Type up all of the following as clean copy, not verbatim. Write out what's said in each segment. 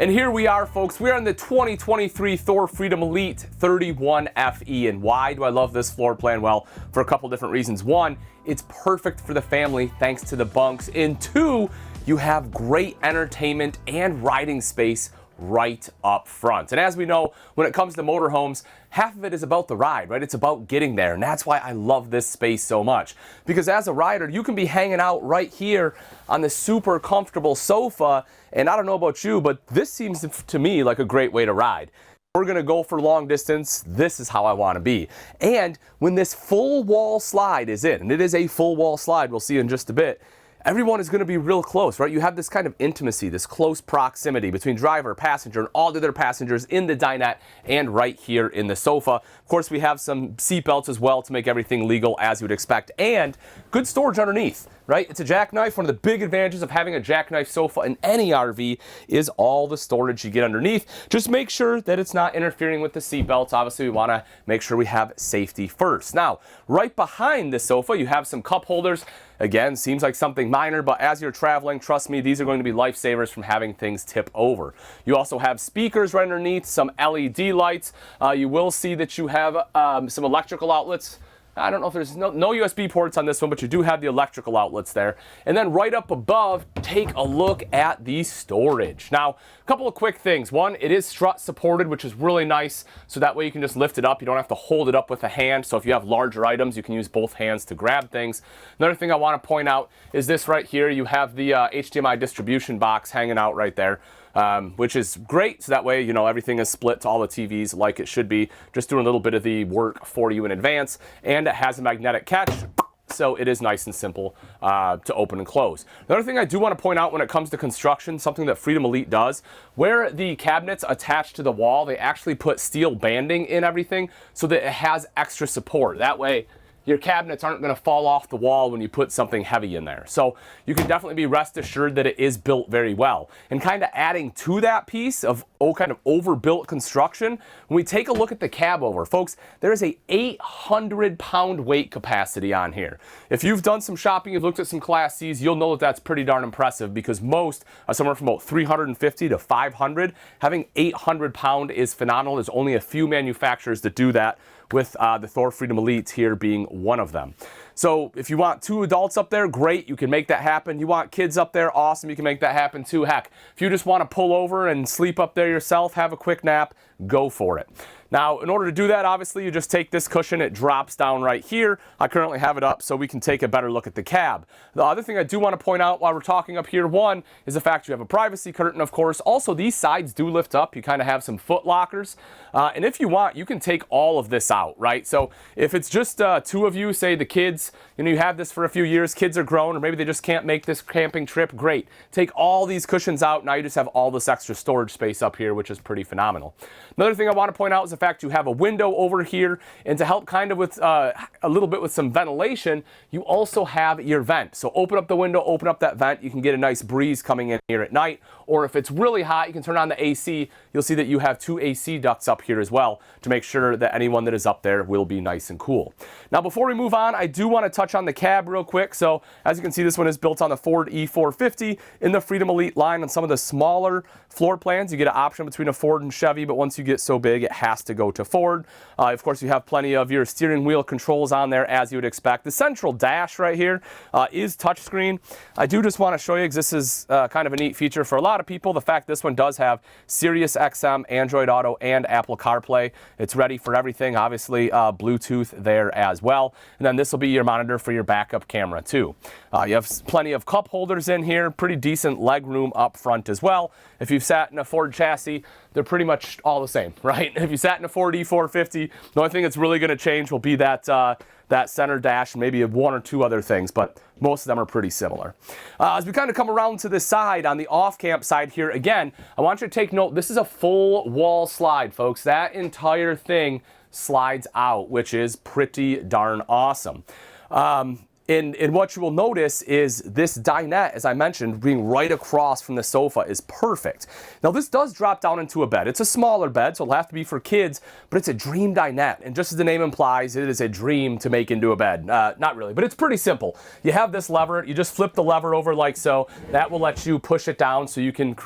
And here we are, folks. We are in the 2023 Thor Freedom Elite 31FE. And why do I love this floor plan? Well, for a couple different reasons. One, it's perfect for the family thanks to the bunks. And two, you have great entertainment and riding space right up front. And as we know, when it comes to motorhomes, half of it is about the ride, right? It's about getting there. And that's why I love this space so much. Because as a rider, you can be hanging out right here on the super comfortable sofa. And I don't know about you, but this seems to me like a great way to ride. We're gonna go for long distance. This is how I wanna be. And when this full wall slide is in, and it is a full wall slide, we'll see in just a bit, everyone is going to be real close, right? You have this kind of intimacy, this close proximity between driver, passenger, and all the other passengers in the dinette and right here in the sofa. Of course, we have some seat belts as well to make everything legal as you would expect, and good storage underneath, right? It's a jackknife. One of the big advantages of having a jackknife sofa in any RV is all the storage you get underneath. Just make sure that it's not interfering with the seat belts. Obviously, we want to make sure we have safety first. Now, right behind the sofa, you have some cup holders. Again, seems like something minor, but as you're traveling, trust me, these are going to be lifesavers from having things tip over. You also have speakers right underneath, some LED lights. You will see that you have some electrical outlets. I don't know if there's no USB ports on this one, but you do have the electrical outlets there. And then right up above, take a look at the storage. Now, a couple of quick things. One, it is strut supported, which is really nice. So that way you can just lift it up. You don't have to hold it up with a hand. So if you have larger items, you can use both hands to grab things. Another thing I want to point out is this right here. You have the HDMI distribution box hanging out right there. Which is great, so that way, you know, everything is split to all the TVs like it should be, just doing a little bit of the work for you in advance, and it has a magnetic catch, so it is nice and simple to open and close. Another thing I do want to point out when it comes to construction, something that Freedom Elite does, where the cabinets attach to the wall, they actually put steel banding in everything so that it has extra support. That way, your cabinets aren't going to fall off the wall when you put something heavy in there. So you can definitely be rest assured that it is built very well. And kind of adding to that piece of kind of overbuilt construction, when we take a look at the cab over, folks, there is a 800-pound weight capacity on here. If you've done some shopping, you've looked at some Class Cs, you'll know that that's pretty darn impressive, because most are somewhere from about 350 to 500. Having 800-pound is phenomenal. There's only a few manufacturers that do that, with the Thor Freedom Elite here being one of them. So if you want two adults up there, great, you can make that happen. You want kids up there, awesome, you can make that happen too. Heck, if you just want to pull over and sleep up there yourself, have a quick nap, go for it. Now, in order to do that, obviously, you just take this cushion, it drops down right here. I currently have it up so we can take a better look at the cab. The other thing I do want to point out while we're talking up here, one, is the fact you have a privacy curtain, of course. Also, these sides do lift up. You kind of have some foot lockers. And if you want, you can take all of this out, right? So if it's just two of you, say the kids, you know, you have this for a few years, kids are grown, or maybe they just can't make this camping trip, great. Take all these cushions out. Now you just have all this extra storage space up here, which is pretty phenomenal. Another thing I want to point out is the fact you have a window over here, and to help kind of with a little bit with some ventilation, you also have your vent. So open up the window, open up that vent, you can get a nice breeze coming in here at night, or if it's really hot, you can turn on the AC. You'll see that you have two AC ducts up here as well to make sure that anyone that is up there will be nice and cool. Now, before we move on, I do want to touch on the cab real quick. So as you can see, this one is built on the Ford E450 in the Freedom Elite line. On some of the smaller floor plans, you get an option between a Ford and Chevy, but once you get so big, it has to go to Ford. Of course, you have plenty of your steering wheel controls on there, as you would expect. The central dash right here is touchscreen. I do just want to show you, because this is kind of a neat feature for a lot of people, the fact this one does have Sirius XM, Android Auto, and Apple CarPlay. It's ready for everything, obviously Bluetooth there as well. And then this will be your monitor for your backup camera too. You have plenty of cup holders in here, pretty decent leg room up front as well. If you've sat in a Ford chassis, they're pretty much all the same, right? If you sat in a Ford E450, the only thing that's really going to change will be that that center dash, and maybe one or two other things, but most of them are pretty similar. As we kind of come around to the side, on the off-camp side here, again, I want you to take note, this is a full wall slide, folks. That entire thing slides out, which is pretty darn awesome. And what you will notice is this dinette, as I mentioned, being right across from the sofa is perfect. Now this does drop down into a bed. It's a smaller bed, so it'll have to be for kids, but it's a dream dinette. And just as the name implies, it is a dream to make into a bed. Not really, but it's pretty simple. You have this lever, you just flip the lever over like so. That will let you push it down so you can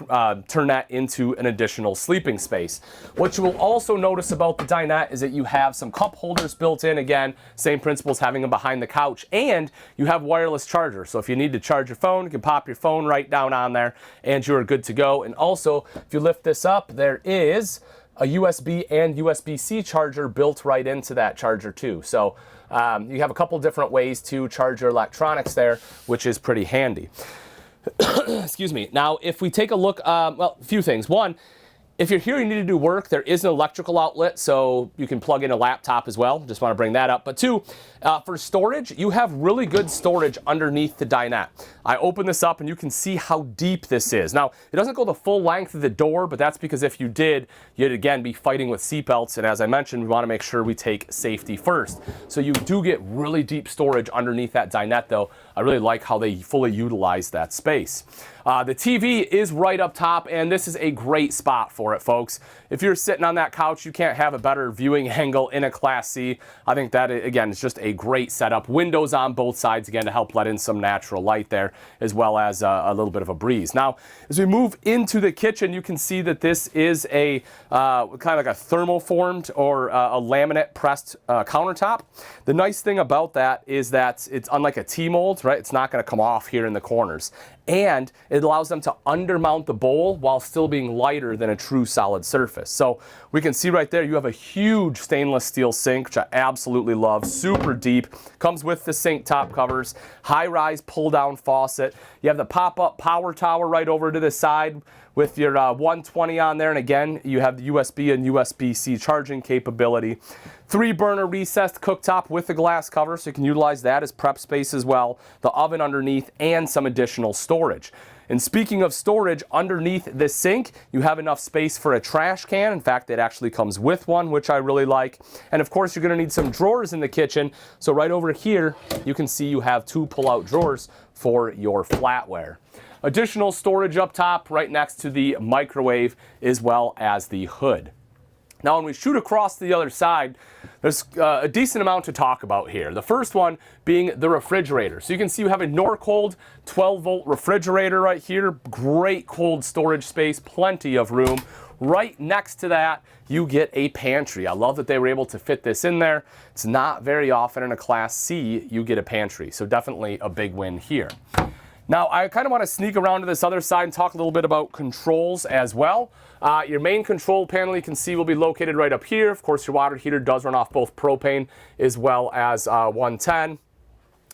turn that into an additional sleeping space. What you will also notice about the dinette is that you have some cup holders built in. Again, same principles, having them behind the couch, and you have wireless charger. So if you need to charge your phone, you can pop your phone right down on there and you're good to go. And also, if you lift this up, there is a USB and USB-C charger built right into that charger too. So you have a couple different ways to charge your electronics there, which is pretty handy. Excuse me. Now, if we take a look, well, a few things. One, if you're here, you need to do work, there is an electrical outlet, so you can plug in a laptop as well. Just want to bring that up. But two, for storage, you have really good storage underneath the dinette. I open this up and you can see how deep this is. Now, it doesn't go the full length of the door, but that's because if you did, you'd again be fighting with seatbelts. And as I mentioned, we want to make sure we take safety first. So you do get really deep storage underneath that dinette though. I really like how they fully utilize that space. The TV is right up top, and this is a great spot for it, folks. If you're sitting on that couch, you can't have a better viewing angle in a Class C. I think that, again, is just a great setup. Windows on both sides, again, to help let in some natural light there, as well as a little bit of a breeze. Now, as we move into the kitchen, you can see that this is a kind of like a thermoformed or a laminate pressed countertop. The nice thing about that is that it's unlike a T-mold, right? It's not going to come off here in the corners. And it allows them to undermount the bowl while still being lighter than a true solid surface. So we can see right there, you have a huge stainless steel sink, which I absolutely love, super deep. Comes with the sink top covers, high-rise pull-down faucet. You have the pop-up power tower right over to the side with your 120 on there. And again, you have the USB and USB-C charging capability. 3-burner recessed cooktop with the glass cover, so you can utilize that as prep space as well. The oven underneath and some additional storage. And speaking of storage, underneath the sink, you have enough space for a trash can. In fact, it actually comes with one, which I really like. And of course, you're going to need some drawers in the kitchen. So right over here, you can see you have 2 pull-out drawers for your flatware. Additional storage up top right next to the microwave as well as the hood. Now, when we shoot across to the other side, there's a decent amount to talk about here. The first one being the refrigerator. So you can see you have a Norcold 12-volt refrigerator right here. Great cold storage space, plenty of room. Right next to that, you get a pantry. I love that they were able to fit this in there. It's not very often in a Class C you get a pantry, so definitely a big win here. Now, I kind of want to sneak around to this other side and talk a little bit about controls as well. Your main control panel, you can see, will be located right up here. Of course, your water heater does run off both propane as well as 110.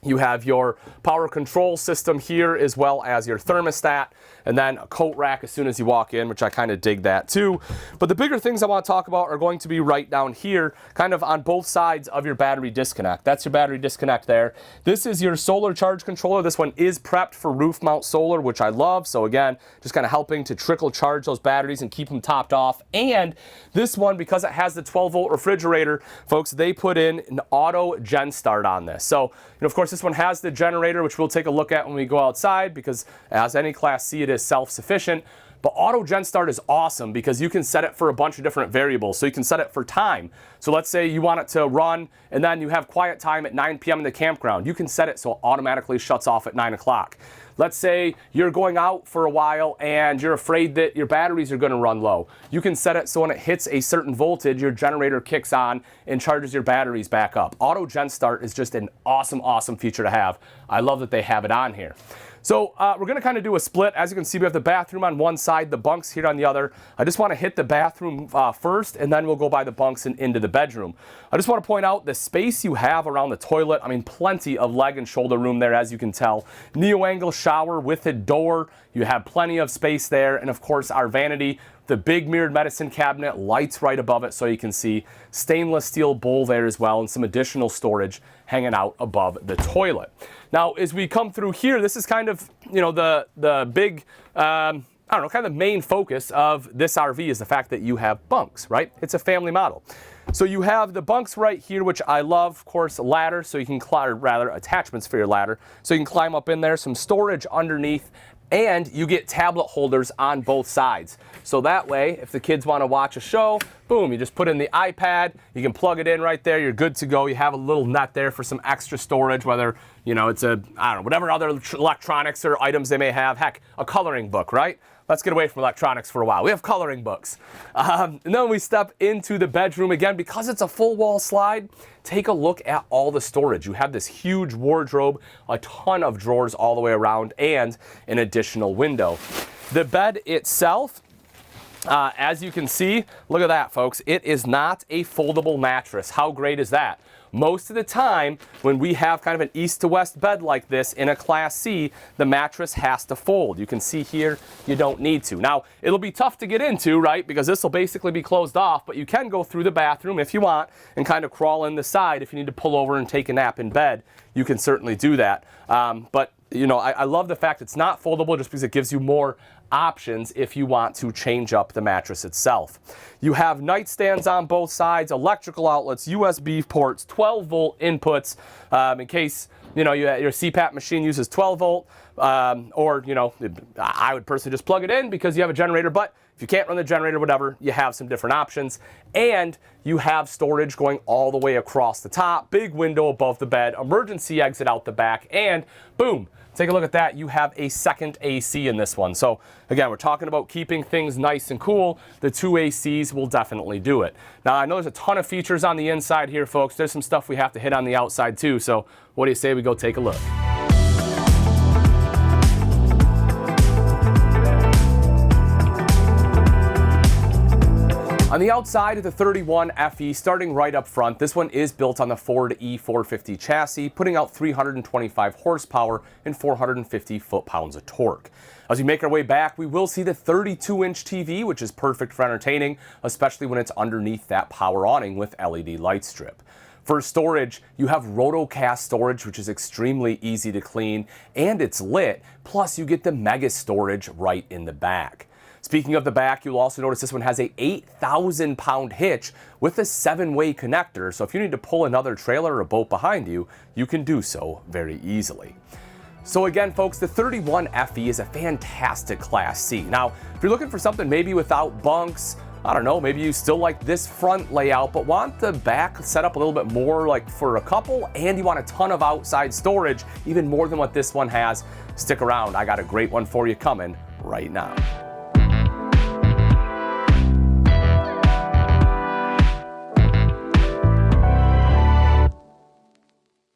You have your power control system here as well as your thermostat, and then a coat rack as soon as you walk in, which I kind of dig that too. But the bigger things I want to talk about are going to be right down here, kind of on both sides of your battery disconnect. That's your battery disconnect there. This is your solar charge controller. This one is prepped for roof mount solar, which I love. So again, just kind of helping to trickle charge those batteries and keep them topped off. And this one, because it has the 12-volt refrigerator, folks, they put in an auto gen start on this. So, of course, this one has the generator, which we'll take a look at when we go outside, because as any Class C, it is self-sufficient. But auto gen start is awesome because you can set it for a bunch of different variables. So you can set it for time. So let's say you want it to run and then you have quiet time at 9 p.m. in the campground. You can set it so it automatically shuts off at 9 o'clock. Let's say you're going out for a while and you're afraid that your batteries are going to run low. You can set it so when it hits a certain voltage, your generator kicks on and charges your batteries back up. Auto gen start is just an awesome, awesome feature to have. I love that they have it on here. So we're going to kind of do a split. As you can see, we have the bathroom on one side, the bunks here on the other. I just want to hit the bathroom first, and then we'll go by the bunks and into the bedroom. I just want to point out the space you have around the toilet. I mean, plenty of leg and shoulder room there, as you can tell. Neo-angle shower with a door. You have plenty of space there. And of course, our vanity, the big mirrored medicine cabinet, lights right above it so you can see. Stainless steel bowl there as well, and some additional storage hanging out above the toilet. Now, as we come through here, this is kind of, the big, kind of the main focus of this RV is the fact that you have bunks, right? It's a family model. So you have the bunks right here, which I love, of course, a ladder, so you can climb, or rather attachments for your ladder, so you can climb up in there, some storage underneath, and you get tablet holders on both sides. So that way, if the kids want to watch a show, boom, you just put in the iPad, you can plug it in right there, you're good to go. You have a little net there for some extra storage, whether, you know, it's a, I don't know, whatever other electronics or items they may have. Heck, a coloring book, right? Let's get away from electronics for a while. We have coloring books. And then we step into the bedroom again. Because it's a full wall slide, take a look at all the storage. You have this huge wardrobe, a ton of drawers all the way around, and an additional window. The bed itself, as you can see, look at that, folks. It is not a foldable mattress. How great is that? Most of the time, when we have kind of an east to west bed like this in a Class C, the mattress has to fold. You can see here, you don't need to. Now, it'll be tough to get into, right? Because this will basically be closed off, but you can go through the bathroom if you want and kind of crawl in the side. If you need to pull over and take a nap in bed, you can certainly do that. But you know, I love the fact it's not foldable just because it gives you more options if you want to change up the mattress itself. You have nightstands on both sides, electrical outlets, USB ports, 12-volt inputs in case, you know, your CPAP machine uses 12-volt, or, you know, I would personally just plug it in because you have a generator, but if you can't run the generator, whatever, you have some different options. And you have storage going all the way across the top, big window above the bed, emergency exit out the back, and boom, take a look at that. You have a second AC in this one. So again, we're talking about keeping things nice and cool. The 2 ACs will definitely do it. Now, I know there's a ton of features on the inside here, folks. There's some stuff we have to hit on the outside too. So what do you say we go take a look? On the outside of the 31 FE, starting right up front, this one is built on the Ford E450 chassis, putting out 325 horsepower and 450 foot-pounds of torque. As we make our way back, we will see the 32-inch TV, which is perfect for entertaining, especially when it's underneath that power awning with LED light strip. For storage, you have rotocast storage, which is extremely easy to clean, and it's lit, plus you get the mega storage right in the back. Speaking of the back, you'll also notice this one has a 8,000-pound hitch with a 7-way connector, so if you need to pull another trailer or boat behind you, you can do so very easily. So again, folks, the 31 FE is a fantastic Class C. Now, if you're looking for something maybe without bunks, I don't know, maybe you still like this front layout, but want the back set up a little bit more like for a couple, and you want a ton of outside storage, even more than what this one has, stick around. I got a great one for you coming right now.